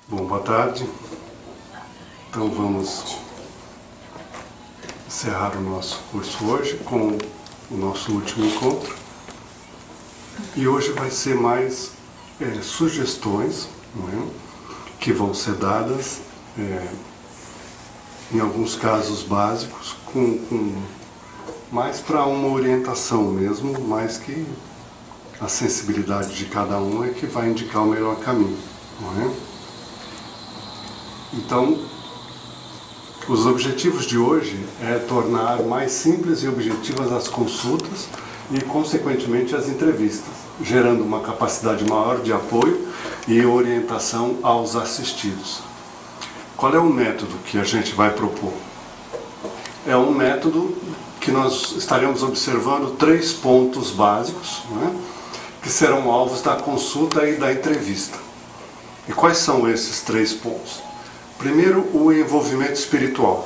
Bom, boa tarde. Então vamos encerrar o nosso curso hoje com o nosso último encontro. E hoje vai ser mais sugestões, não é? Que vão ser dadas, em alguns casos básicos, mais para uma orientação mesmo, mais que a sensibilidade de cada um é que vai indicar o melhor caminho, não é? Então, os objetivos de hoje é tornar mais simples e objetivas as consultas e, consequentemente, as entrevistas, gerando uma capacidade maior de apoio e orientação aos assistidos. Qual é o método que a gente vai propor? É um método que nós estaremos observando 3 pontos básicos, né, que serão alvos da consulta e da entrevista. E quais são esses 3 pontos? Primeiro, o envolvimento espiritual.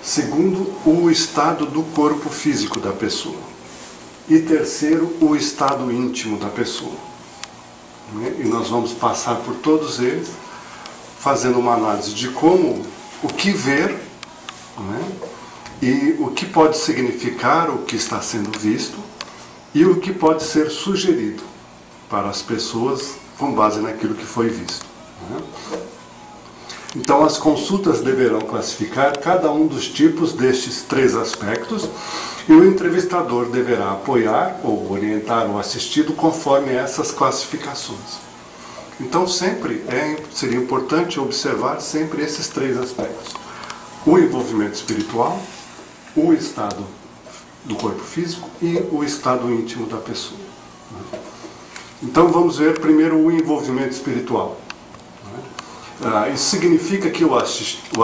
Segundo, o estado do corpo físico da pessoa. E terceiro, o estado íntimo da pessoa. E nós vamos passar por todos eles, fazendo uma análise de o que ver, né? E o que pode significar o que está sendo visto e o que pode ser sugerido para as pessoas com base naquilo que foi visto, né? Então, as consultas deverão classificar cada um dos tipos destes 3 aspectos e o entrevistador deverá apoiar ou orientar o assistido conforme essas classificações. Então, seria importante observar sempre esses 3 aspectos: o envolvimento espiritual, o estado do corpo físico e o estado íntimo da pessoa. Então, vamos ver primeiro o envolvimento espiritual. Isso significa que o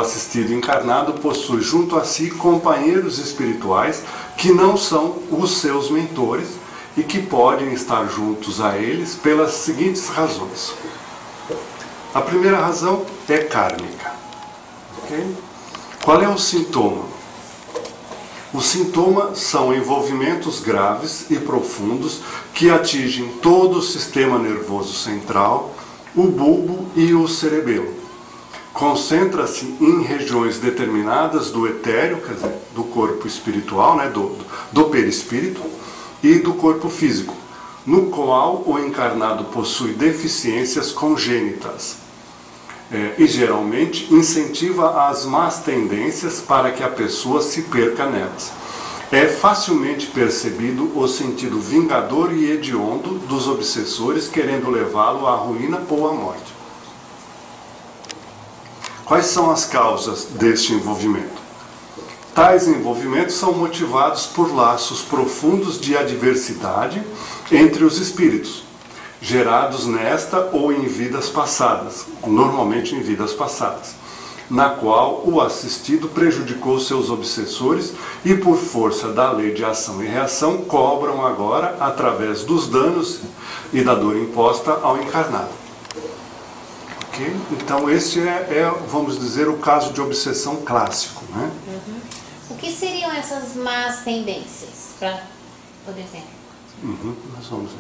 assistido encarnado possui junto a si companheiros espirituais que não são os seus mentores e que podem estar juntos a eles pelas seguintes razões. A primeira razão é kármica. Okay? Qual é o sintoma? O sintoma são envolvimentos graves e profundos que atingem todo o sistema nervoso central, o bulbo e o cerebelo. Concentra-se em regiões determinadas do etéreo, quer dizer, do corpo espiritual, né, do perispírito, e do corpo físico, no qual o encarnado possui deficiências congênitas. E geralmente incentiva as más tendências para que a pessoa se perca nelas. É facilmente percebido o sentido vingador e hediondo dos obsessores querendo levá-lo à ruína ou à morte. Quais são as causas deste envolvimento? Tais envolvimentos são motivados por laços profundos de adversidade entre os espíritos, gerados nesta ou em vidas passadas, normalmente em vidas passadas, na qual o assistido prejudicou seus obsessores e, por força da lei de ação e reação, cobram agora através dos danos e da dor imposta ao encarnado. Okay? Então, este vamos dizer, o caso de obsessão clássico, né? O que seriam essas más tendências, por exemplo? Nós vamos ver.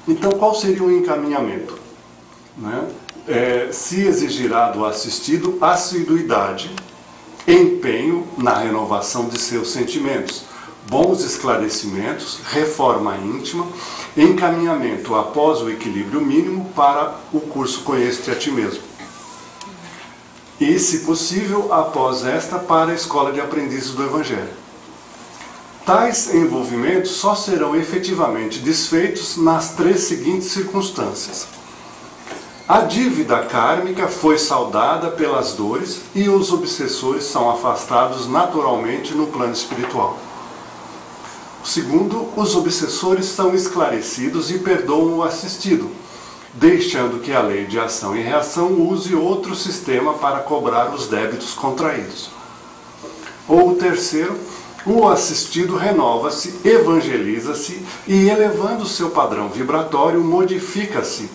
Então, qual seria o encaminhamento? Né? Se exigirá do assistido assiduidade, empenho na renovação de seus sentimentos, bons esclarecimentos, reforma íntima, encaminhamento após o equilíbrio mínimo para o curso Conhece-te a Ti Mesmo. E, se possível, após esta, para a Escola de Aprendizes do Evangelho. Tais envolvimentos só serão efetivamente desfeitos nas 3 seguintes circunstâncias. A dívida kármica foi saldada pelas dores e os obsessores são afastados naturalmente no plano espiritual. Segundo, os obsessores são esclarecidos e perdoam o assistido, deixando que a lei de ação e reação use outro sistema para cobrar os débitos contraídos. Ou o terceiro, o assistido renova-se, evangeliza-se e, elevando seu padrão vibratório, modifica-se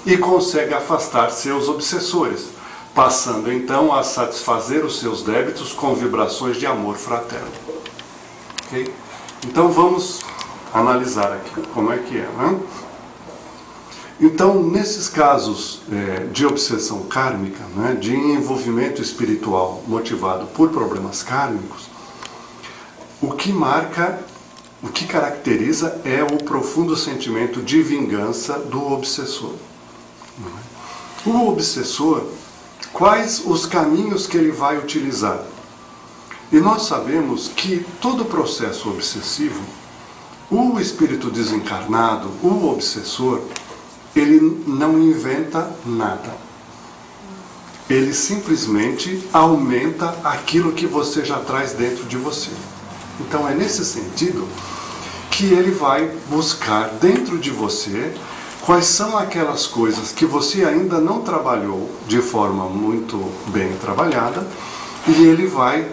e consegue afastar seus obsessores, passando então a satisfazer os seus débitos com vibrações de amor fraterno. Okay? Então vamos analisar aqui como é que é, né? Então, nesses casos de obsessão kármica, né, de envolvimento espiritual motivado por problemas kármicos, o que marca, o que caracteriza é o profundo sentimento de vingança do obsessor. O obsessor, quais os caminhos que ele vai utilizar? E nós sabemos que todo processo obsessivo, o espírito desencarnado, o obsessor, ele não inventa nada. Ele simplesmente aumenta aquilo que você já traz dentro de você. Então é nesse sentido que ele vai buscar dentro de você quais são aquelas coisas que você ainda não trabalhou de forma muito bem trabalhada, e ele vai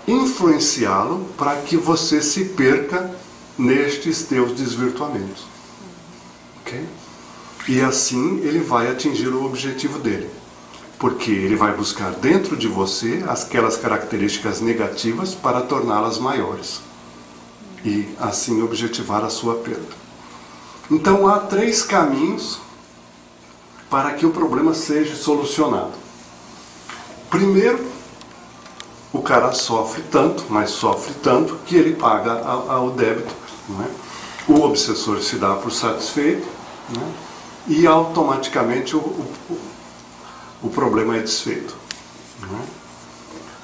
influenciá-lo para que você se perca nestes teus desvirtuamentos. Ok? E assim ele vai atingir o objetivo dele. Porque ele vai buscar dentro de você aquelas características negativas para torná-las maiores. E assim objetivar a sua perda. Então há 3 caminhos para que o problema seja solucionado. Primeiro, o cara sofre tanto, mas sofre tanto, que ele paga o débito. Não é? O obsessor se dá por satisfeito, não é? E automaticamente o problema é desfeito. Não é?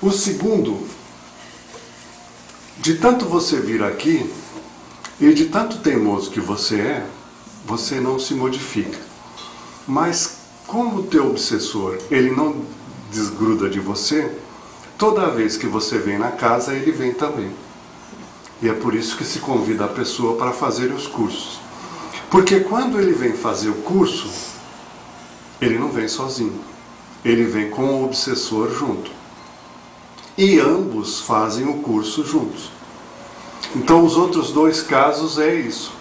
O segundo, de tanto você vir aqui, e de tanto teimoso que você não se modifica. Mas como o teu obsessor, ele não desgruda de você, toda vez que você vem na casa, ele vem também. E é por isso que se convida a pessoa para fazer os cursos. Porque quando ele vem fazer o curso, ele não vem sozinho. Ele vem com o obsessor junto. E ambos fazem o curso juntos. Então os outros 2 casos é isso.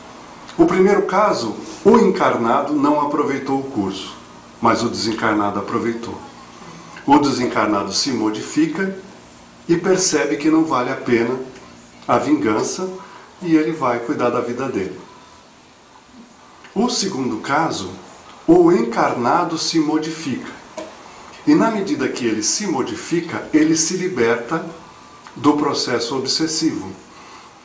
O primeiro caso, o encarnado não aproveitou o curso, mas o desencarnado aproveitou. O desencarnado se modifica e percebe que não vale a pena a vingança e ele vai cuidar da vida dele. O segundo caso, o encarnado se modifica. E na medida que ele se modifica, ele se liberta do processo obsessivo.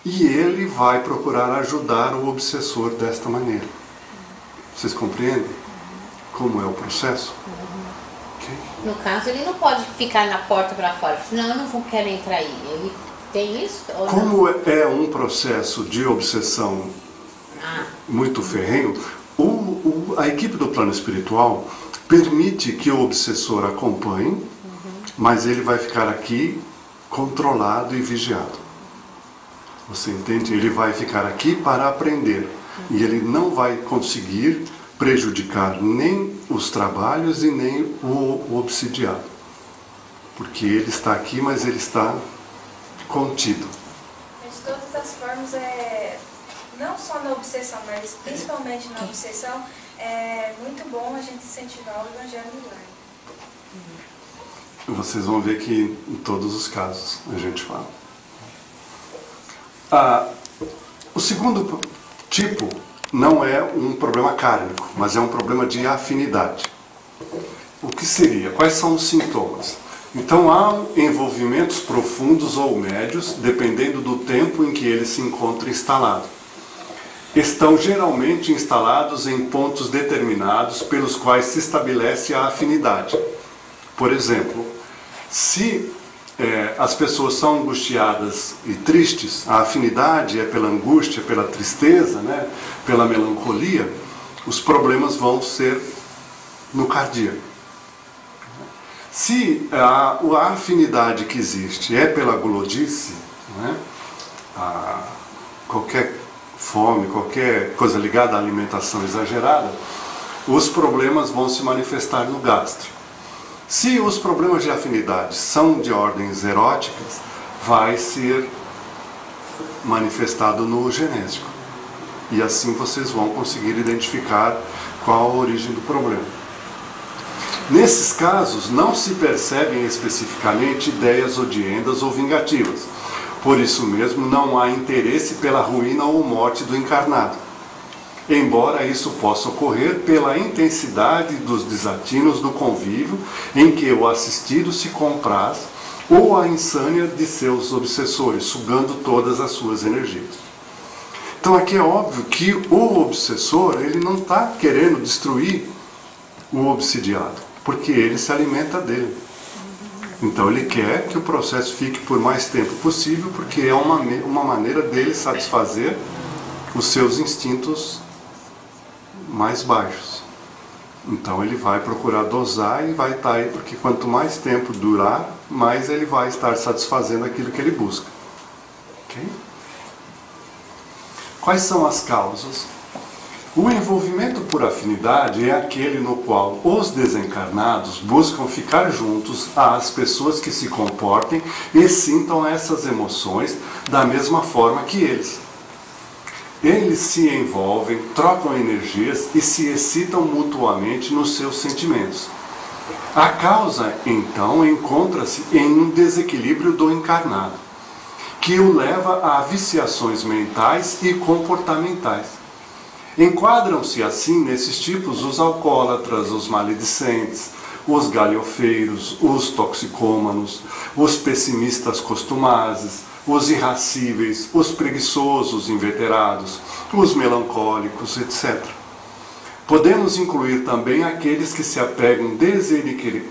E ele vai procurar ajudar o obsessor desta maneira. Vocês compreendem como é o processo? Okay. No caso, ele não pode ficar na porta para fora. Não, eu não quero entrar aí. Ele tem isso? Ou como não? É um processo de obsessão muito ferrenho, a equipe do plano espiritual permite que o obsessor acompanhe, mas ele vai ficar aqui controlado e vigiado. Você entende? Ele vai ficar aqui para aprender. E ele não vai conseguir prejudicar nem os trabalhos e nem o obsidiado. Porque ele está aqui, mas ele está contido. De todas as formas, não só na obsessão, mas principalmente na obsessão, é muito bom a gente incentivar o Evangelho no lar. Vocês vão ver que em todos os casos a gente fala. O segundo tipo não é um problema kármico, mas é um problema de afinidade. O que seria? Quais são os sintomas? Então há envolvimentos profundos ou médios, dependendo do tempo em que ele se encontra instalado. Estão geralmente instalados em pontos determinados pelos quais se estabelece a afinidade. Por exemplo, se as pessoas são angustiadas e tristes, a afinidade é pela angústia, pela tristeza, né, pela melancolia, os problemas vão ser no cardíaco. Se a afinidade que existe é pela gulodice, né, qualquer fome, qualquer coisa ligada à alimentação exagerada, os problemas vão se manifestar no gastro. Se os problemas de afinidade são de ordens eróticas, vai ser manifestado no genésico. E assim vocês vão conseguir identificar qual a origem do problema. Nesses casos, não se percebem especificamente ideias odiendas ou vingativas. Por isso mesmo, não há interesse pela ruína ou morte do encarnado, embora isso possa ocorrer pela intensidade dos desatinos do convívio em que o assistido se compraz, ou a insânia de seus obsessores, sugando todas as suas energias. Então aqui é óbvio que o obsessor, ele não está querendo destruir o obsidiado, porque ele se alimenta dele. Então ele quer que o processo fique por mais tempo possível, porque é uma maneira dele satisfazer os seus instintos mais baixos. Então ele vai procurar dosar e vai estar aí, porque quanto mais tempo durar, mais ele vai estar satisfazendo aquilo que ele busca. Okay? Quais são as causas? O envolvimento por afinidade é aquele no qual os desencarnados buscam ficar juntos às pessoas que se comportem e sintam essas emoções da mesma forma que eles. Eles se envolvem, trocam energias e se excitam mutuamente nos seus sentimentos. A causa, então, encontra-se em um desequilíbrio do encarnado, que o leva a viciações mentais e comportamentais. Enquadram-se assim nesses tipos os alcoólatras, os maledicentes, os galhofeiros, os toxicômanos, os pessimistas costumazes, os irascíveis, os preguiçosos inveterados, os melancólicos, etc. Podemos incluir também aqueles que se apegam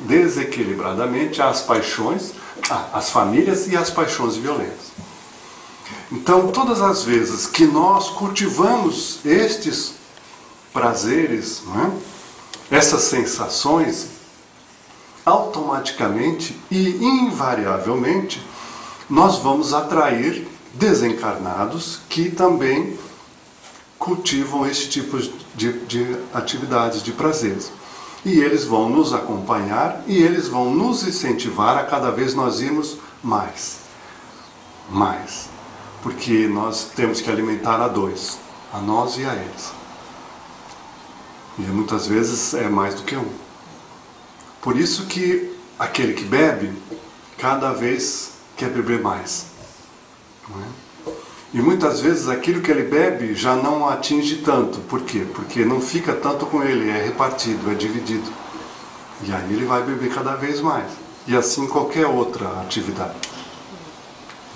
desequilibradamente às paixões, às famílias e às paixões violentas. Então, todas as vezes que nós cultivamos estes prazeres, né, essas sensações, automaticamente e invariavelmente, nós vamos atrair desencarnados que também cultivam este tipo de atividades, de prazeres. E eles vão nos acompanhar e eles vão nos incentivar a cada vez nós irmos mais. Mais. Porque nós temos que alimentar a dois, a nós e a eles. E muitas vezes é mais do que um. Por isso que aquele que bebe, cada vez quer beber mais. Não é? E muitas vezes aquilo que ele bebe já não atinge tanto. Por quê? Porque não fica tanto com ele, é repartido, é dividido. E aí ele vai beber cada vez mais. E assim qualquer outra atividade.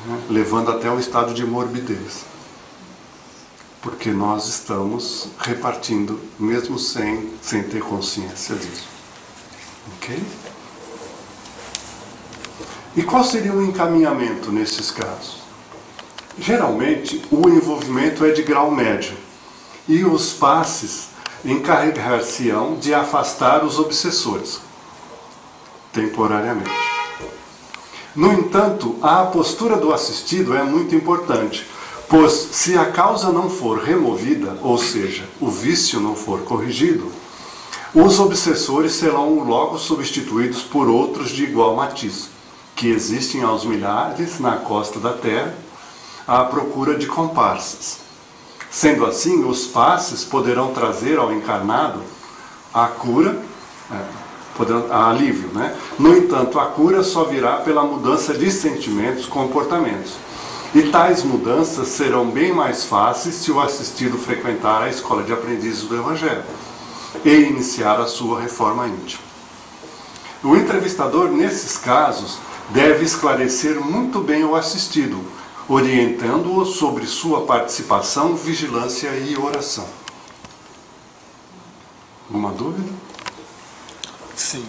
Né? Levando até um estado de morbidez. Porque nós estamos repartindo, mesmo sem ter consciência disso. Ok? E qual seria o encaminhamento nesses casos? Geralmente, o envolvimento é de grau médio e os passes encarregar-se-ão de afastar os obsessores, temporariamente. No entanto, a postura do assistido é muito importante, pois se a causa não for removida, ou seja, o vício não for corrigido, os obsessores serão logo substituídos por outros de igual matiz, que existem aos milhares na costa da terra, à procura de comparsas. Sendo assim, os passes poderão trazer ao encarnado a cura, alívio, né? No entanto, a cura só virá pela mudança de sentimentos, comportamentos. E tais mudanças serão bem mais fáceis se o assistido frequentar a escola de aprendizes do Evangelho e iniciar a sua reforma íntima. O entrevistador, nesses casos, deve esclarecer muito bem o assistido, orientando-o sobre sua participação, vigilância e oração. Alguma dúvida? Sim.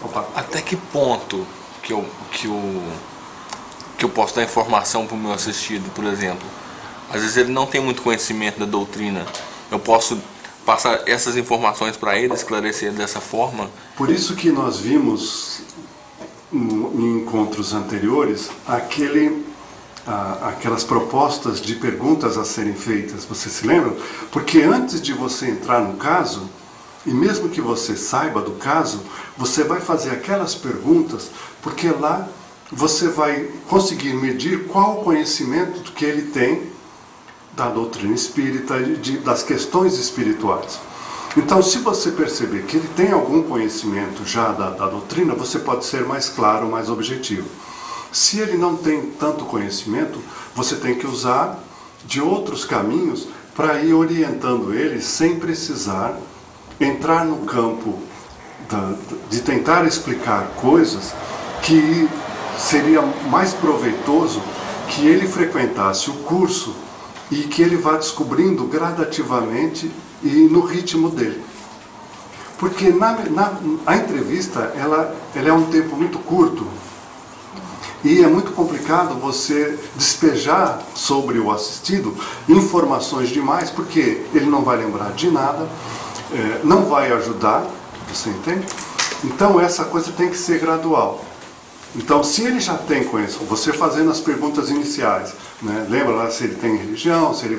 Opa. Até que ponto que eu posso dar informação para o meu assistido, por exemplo? Às vezes ele não tem muito conhecimento da doutrina. Eu posso passar essas informações para ele, esclarecer dessa forma? Por isso que nós vimos em encontros anteriores aquelas propostas de perguntas a serem feitas, você se lembra? Porque antes de você entrar no caso, e mesmo que você saiba do caso, você vai fazer aquelas perguntas, porque lá você vai conseguir medir qual o conhecimento que ele tem da doutrina espírita, das questões espirituais. Então, se você perceber que ele tem algum conhecimento já da doutrina, você pode ser mais claro, mais objetivo. Se ele não tem tanto conhecimento, você tem que usar de outros caminhos para ir orientando ele sem precisar entrar no campo de tentar explicar coisas que seria mais proveitoso que ele frequentasse o curso e que ele vá descobrindo gradativamente e no ritmo dele. Porque a entrevista ela é um tempo muito curto e é muito complicado você despejar sobre o assistido informações demais, porque ele não vai lembrar de nada, não vai ajudar, você entende? Então essa coisa tem que ser gradual. Então, se ele já tem conhecimento, você fazendo as perguntas iniciais, né? Lembra lá se ele tem religião, se ele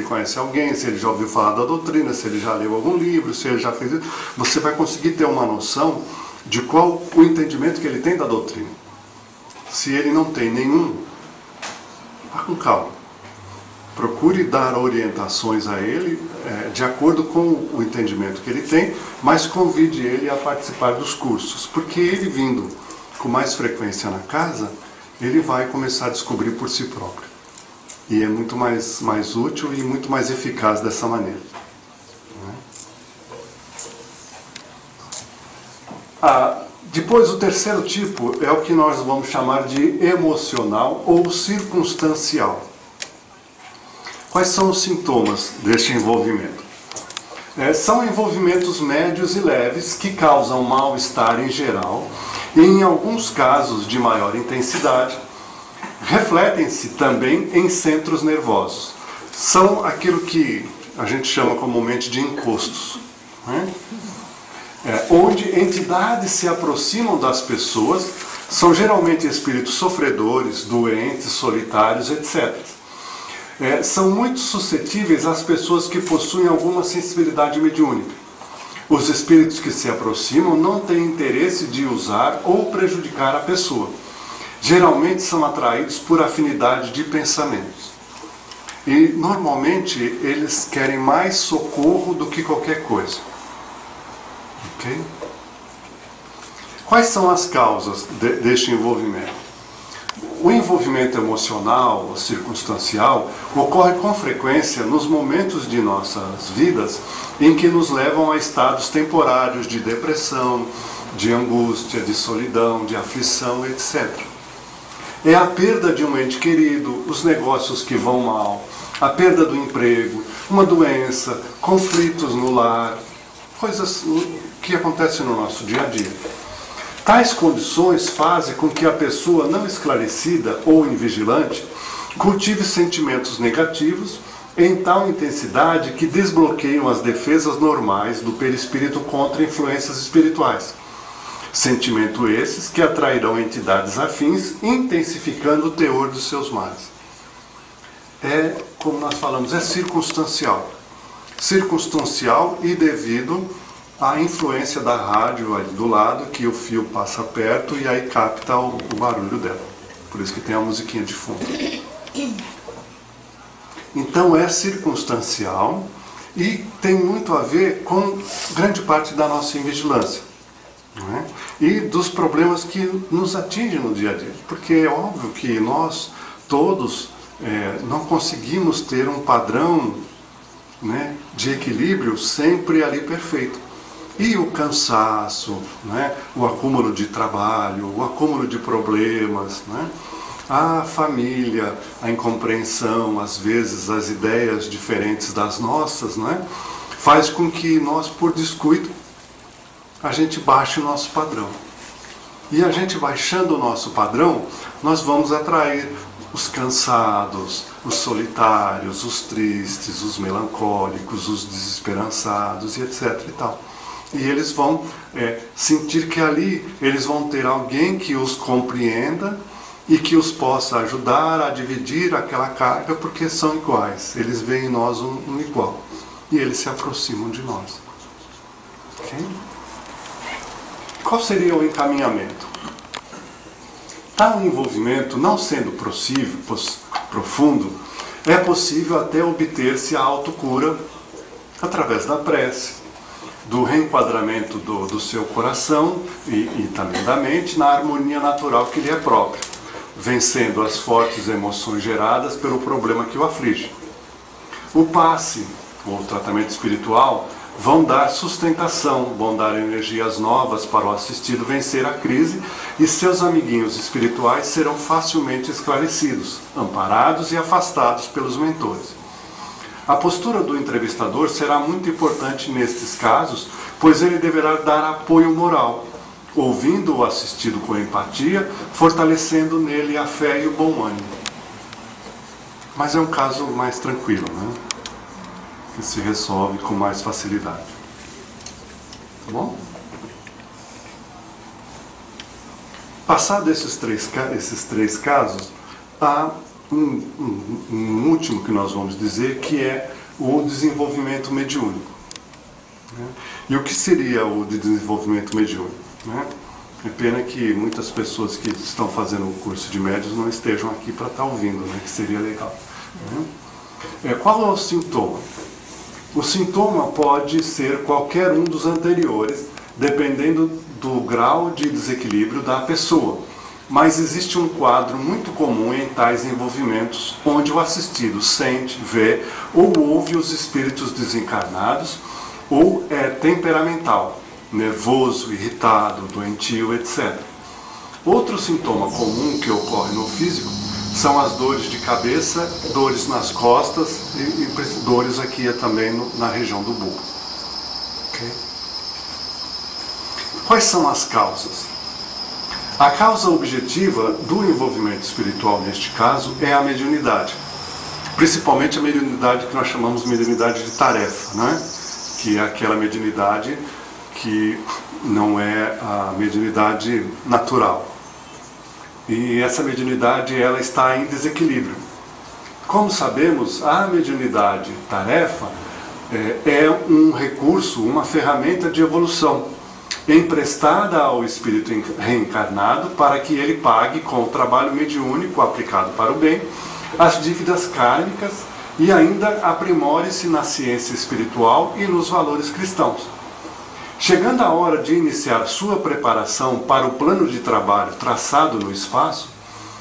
conhece alguém, se ele já ouviu falar da doutrina, se ele já leu algum livro, se ele já fez isso, você vai conseguir ter uma noção de qual o entendimento que ele tem da doutrina. Se ele não tem nenhum, vá com calma. Procure dar orientações a ele de acordo com o entendimento que ele tem, mas convide ele a participar dos cursos, porque ele vindo com mais frequência na casa, ele vai começar a descobrir por si próprio. E é muito mais útil e muito mais eficaz dessa maneira. Depois, o terceiro tipo é o que nós vamos chamar de emocional ou circunstancial. Quais são os sintomas deste envolvimento? São envolvimentos médios e leves que causam mal-estar em geral e, em alguns casos de maior intensidade, refletem-se também em centros nervosos. São aquilo que a gente chama comumente de encostos, né? Onde entidades se aproximam das pessoas, são geralmente espíritos sofredores, doentes, solitários, etc. São muito suscetíveis às pessoas que possuem alguma sensibilidade mediúnica. Os espíritos que se aproximam não têm interesse de usar ou prejudicar a pessoa. Geralmente são atraídos por afinidade de pensamentos. E normalmente eles querem mais socorro do que qualquer coisa. Ok? Quais são as causas deste envolvimento? O envolvimento emocional ou circunstancial ocorre com frequência nos momentos de nossas vidas em que nos levam a estados temporários de depressão, de angústia, de solidão, de aflição, etc. É a perda de um ente querido, os negócios que vão mal, a perda do emprego, uma doença, conflitos no lar, coisas que acontecem no nosso dia a dia. Tais condições fazem com que a pessoa não esclarecida ou invigilante cultive sentimentos negativos em tal intensidade que desbloqueiam as defesas normais do perispírito contra influências espirituais. Sentimentos esses que atrairão entidades afins, intensificando o teor dos seus males. Como nós falamos, é circunstancial. Circunstancial e devido a influência da rádio ali do lado, que o fio passa perto e aí capta o barulho dela. Por isso que tem a musiquinha de fundo. Então é circunstancial e tem muito a ver com grande parte da nossa invigilância, não é? E dos problemas que nos atingem no dia a dia. Porque é óbvio que nós todos não conseguimos ter um padrão, né, de equilíbrio sempre ali perfeito. E o cansaço, né, o acúmulo de trabalho, o acúmulo de problemas, né, a família, a incompreensão, às vezes as ideias diferentes das nossas, né, faz com que nós, por descuido, a gente baixe o nosso padrão. E a gente baixando o nosso padrão, nós vamos atrair os cansados, os solitários, os tristes, os melancólicos, os desesperançados e etc. e tal. E eles vão sentir que ali eles vão ter alguém que os compreenda e que os possa ajudar a dividir aquela carga, porque são iguais. Eles veem em nós um igual. E eles se aproximam de nós. Okay? Qual seria o encaminhamento? Tal envolvimento, não sendo profundo, é possível até obter-se a autocura através da prece, do reenquadramento do seu coração e também da mente na harmonia natural que lhe é própria. vencendo as fortes emoções geradas pelo problema que o aflige. O passe, ou tratamento espiritual, vão dar sustentação, vão dar energias novas para o assistido vencer a crise, e seus amiguinhos espirituais serão facilmente esclarecidos, amparados e afastados pelos mentores. A postura do entrevistador será muito importante nestes casos, pois ele deverá dar apoio moral, ouvindo o assistido com empatia, fortalecendo nele a fé e o bom ânimo. Mas é um caso mais tranquilo, né? Que se resolve com mais facilidade. Tá bom? Passado esses três casos, há um último que nós vamos dizer, que é o desenvolvimento mediúnico. Né? E o que seria o de desenvolvimento mediúnico? Né? É pena que muitas pessoas que estão fazendo o curso de médiuns não estejam aqui para estar ouvindo, né? Que seria legal. Né? Qual é o sintoma? O sintoma pode ser qualquer um dos anteriores, dependendo do grau de desequilíbrio da pessoa. Mas existe um quadro muito comum em tais envolvimentos, onde o assistido sente, vê ou ouve os espíritos desencarnados, ou é temperamental, nervoso, irritado, doentio, etc. Outro sintoma comum que ocorre no físico são as dores de cabeça, dores nas costas e dores aqui também na região do bulbo. Okay? Quais são as causas? A causa objetiva do envolvimento espiritual, neste caso, é a mediunidade. Principalmente a mediunidade que nós chamamos de mediunidade de tarefa, né? Que é aquela mediunidade que não é a mediunidade natural. E essa mediunidade, ela está em desequilíbrio. Como sabemos, a mediunidade tarefa é um recurso, uma ferramenta de evolução, emprestada ao espírito reencarnado para que ele pague com o trabalho mediúnico aplicado para o bem as dívidas kármicas e ainda aprimore-se na ciência espiritual e nos valores cristãos. Chegando a hora de iniciar sua preparação para o plano de trabalho traçado no espaço,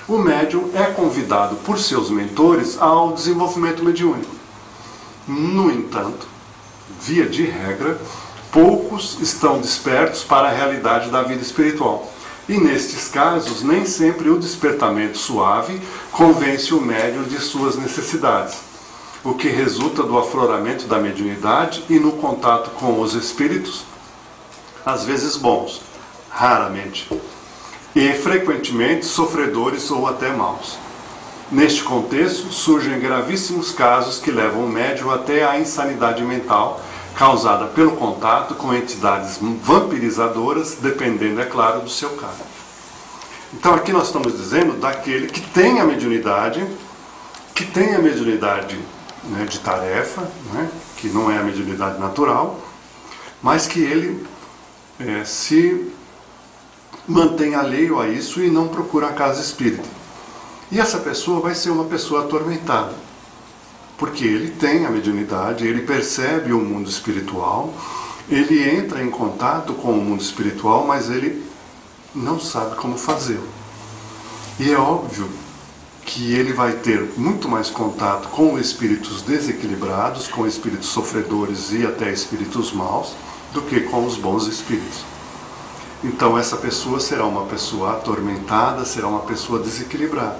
o médium é convidado por seus mentores ao desenvolvimento mediúnico. No entanto, via de regra, poucos estão despertos para a realidade da vida espiritual. E nestes casos, nem sempre o despertamento suave convence o médium de suas necessidades, o que resulta do afloramento da mediunidade e no contato com os espíritos, às vezes bons, raramente, e frequentemente sofredores ou até maus. Neste contexto, surgem gravíssimos casos que levam o médium até a insanidade mental, causada pelo contato com entidades vampirizadoras, dependendo, é claro, do seu caso. Então aqui nós estamos dizendo daquele que tem a mediunidade, né, de tarefa, né, que não é a mediunidade natural, mas que ele se mantém alheio a isso e não procura a casa espírita. E essa pessoa vai ser uma pessoa atormentada, porque ele tem a mediunidade, ele percebe o mundo espiritual, ele entra em contato com o mundo espiritual, mas ele não sabe como fazê-lo. E é óbvio que ele vai ter muito mais contato com espíritos desequilibrados, com espíritos sofredores e até espíritos maus, do que com os bons espíritos. Então essa pessoa será uma pessoa atormentada, será uma pessoa desequilibrada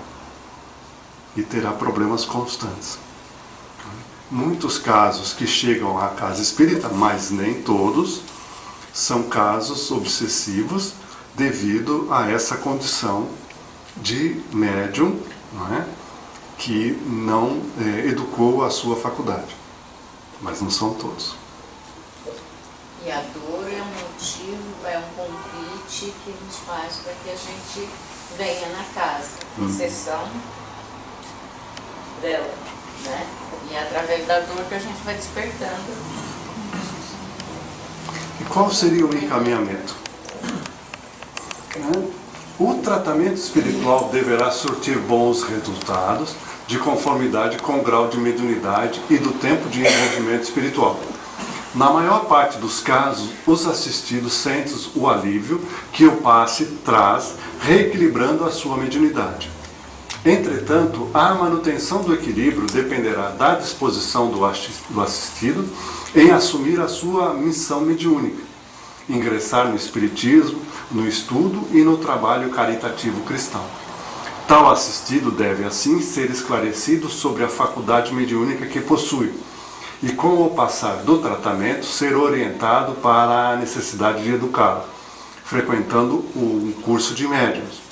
e terá problemas constantes. Muitos casos que chegam à casa espírita, mas nem todos, são casos obsessivos devido a essa condição de médium, não é? Que não educou a sua faculdade. Mas não são todos. E a dor é um motivo, é um convite que nos faz para que a gente venha na casa, exceção dela, né? E é através da dor que a gente vai despertando. E qual seria o encaminhamento? O tratamento espiritual deverá surtir bons resultados de conformidade com o grau de mediunidade e do tempo de envolvimento espiritual. Na maior parte dos casos, os assistidos sentem o alívio que o passe traz, reequilibrando a sua mediunidade. Entretanto, a manutenção do equilíbrio dependerá da disposição do assistido em assumir a sua missão mediúnica, ingressar no espiritismo, no estudo e no trabalho caritativo cristão. Tal assistido deve, assim, ser esclarecido sobre a faculdade mediúnica que possui e, com o passar do tratamento, ser orientado para a necessidade de educá-lo, frequentando um curso de médiuns,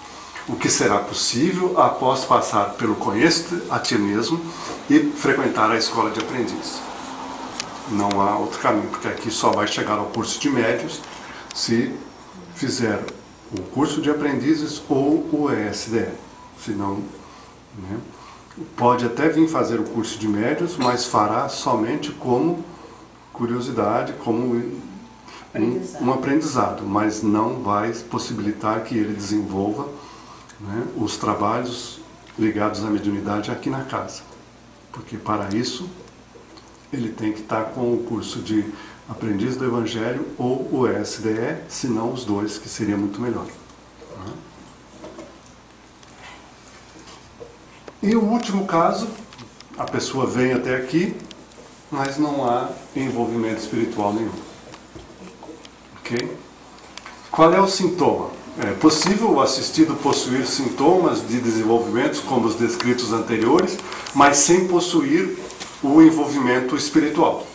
o que será possível após passar pelo Conhece a Ti Mesmo e frequentar a escola de aprendiz. Não há outro caminho, porque aqui só vai chegar ao curso de médiuns se fizer o curso de aprendizes ou o ESDE. Senão, né, pode até vir fazer o curso de médiuns, mas fará somente como curiosidade, como um aprendizado, mas não vai possibilitar que ele desenvolva, né, os trabalhos ligados à mediunidade aqui na casa. Porque para isso ele tem que estar com o curso de aprendiz do Evangelho ou o ESDE, se não os dois, que seria muito melhor. E o último caso, a pessoa vem até aqui, mas não há envolvimento espiritual nenhum. Ok? Qual é o sintoma? É possível o assistido possuir sintomas de desenvolvimento como os descritos anteriores, mas sem possuir o envolvimento espiritual.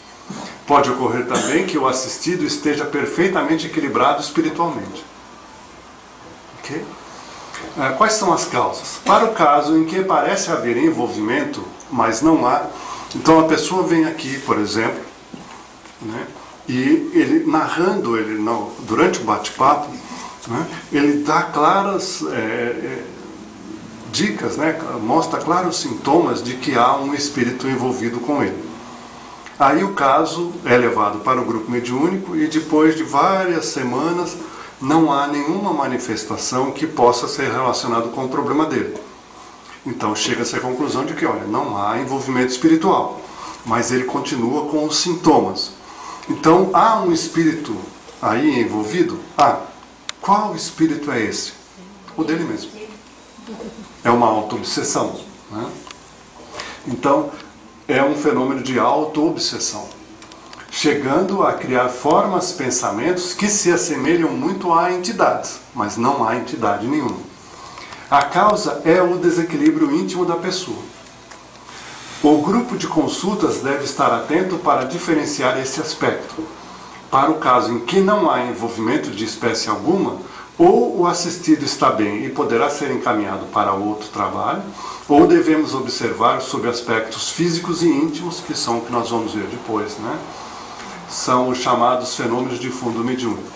Pode ocorrer também que o assistido esteja perfeitamente equilibrado espiritualmente. Ok? Quais são as causas? Para o caso em que parece haver envolvimento, mas não há, então a pessoa vem aqui, por exemplo, né, e ele narrando, durante o bate-papo, né, ele dá claras dicas, né, mostra claros sintomas de que há um espírito envolvido com ele. Aí o caso é levado para o grupo mediúnico e depois de várias semanas não há nenhuma manifestação que possa ser relacionada com o problema dele. Então chega-se à conclusão de que, olha, não há envolvimento espiritual, mas ele continua com os sintomas. Então há um espírito aí envolvido? Qual espírito é esse? O dele mesmo. É uma auto-obsessão, né? Então é um fenômeno de auto-obsessão, chegando a criar formas, pensamentos que se assemelham muito a entidades, mas não há entidade nenhuma. A causa é o desequilíbrio íntimo da pessoa. O grupo de consultas deve estar atento para diferenciar esse aspecto. Para o caso em que não há envolvimento de espécie alguma, ou o assistido está bem e poderá ser encaminhado para outro trabalho, ou devemos observar sobre aspectos físicos e íntimos, que são o que nós vamos ver depois, né? São os chamados fenômenos de fundo mediúnico.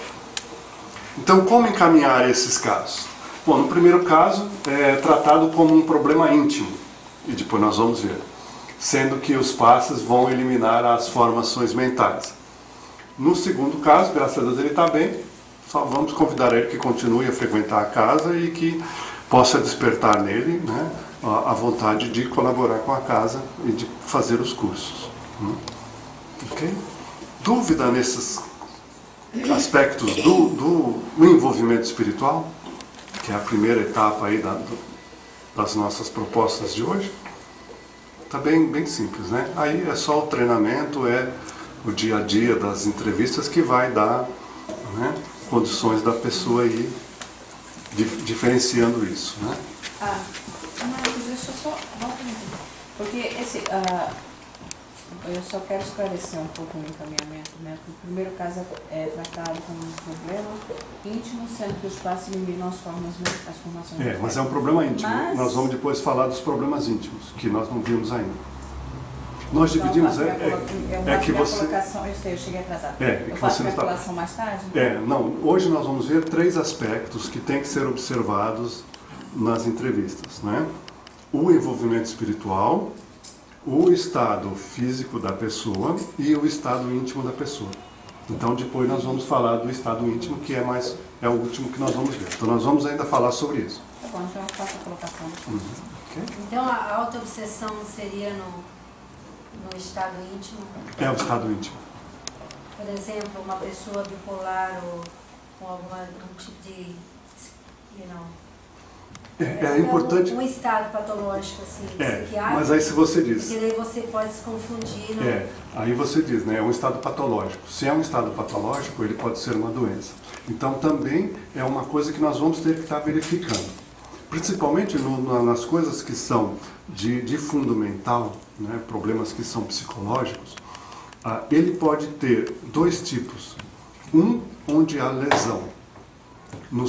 Então, como encaminhar esses casos? Bom, no primeiro caso, é tratado como um problema íntimo, e depois nós vamos ver, sendo que os passes vão eliminar as formações mentais. No segundo caso, graças a Deus ele está bem, só vamos convidar ele que continue a frequentar a casa e que possa despertar nele, né, a vontade de colaborar com a casa e de fazer os cursos. Ok? Dúvida nesses aspectos do envolvimento espiritual, que é a primeira etapa aí das nossas propostas de hoje? Está bem simples, né? Aí é só o treinamento, é o dia a dia das entrevistas que vai dar, né, condições da pessoa ir diferenciando isso, né? Mas deixa eu só porque eu só quero esclarecer um pouco o encaminhamento, né? O primeiro caso é tratado como um problema íntimo, sendo que os passos eliminam as formações. Mas é um problema íntimo. Mas... Nós vamos depois falar dos problemas íntimos, que nós não vimos ainda. Nós dividimos, que você... Eu cheguei atrasado. Eu faço minha colocação mais tarde? Não. Hoje nós vamos ver 3 aspectos que têm que ser observados nas entrevistas, né? O envolvimento espiritual, o estado físico da pessoa e o estado íntimo da pessoa. Então depois nós vamos falar do estado íntimo, que é o último que nós vamos ver. Então nós vamos ainda falar sobre isso. Tá bom, então eu faço a colocação. Okay? Então a autoobsessão seria no estado íntimo? É o estado íntimo. Por exemplo, uma pessoa bipolar ou com algum tipo de, É importante... Um estado patológico, assim, psiquiátrico. Mas aí se você diz... Porque daí você pode se confundir, né? Aí você diz, né, é um estado patológico. Se é um estado patológico, ele pode ser uma doença. Então também é uma coisa que nós vamos ter que estar verificando. Principalmente nas coisas que são de fundo mental, né, problemas que são psicológicos, ele pode ter dois tipos. Um, onde há lesão no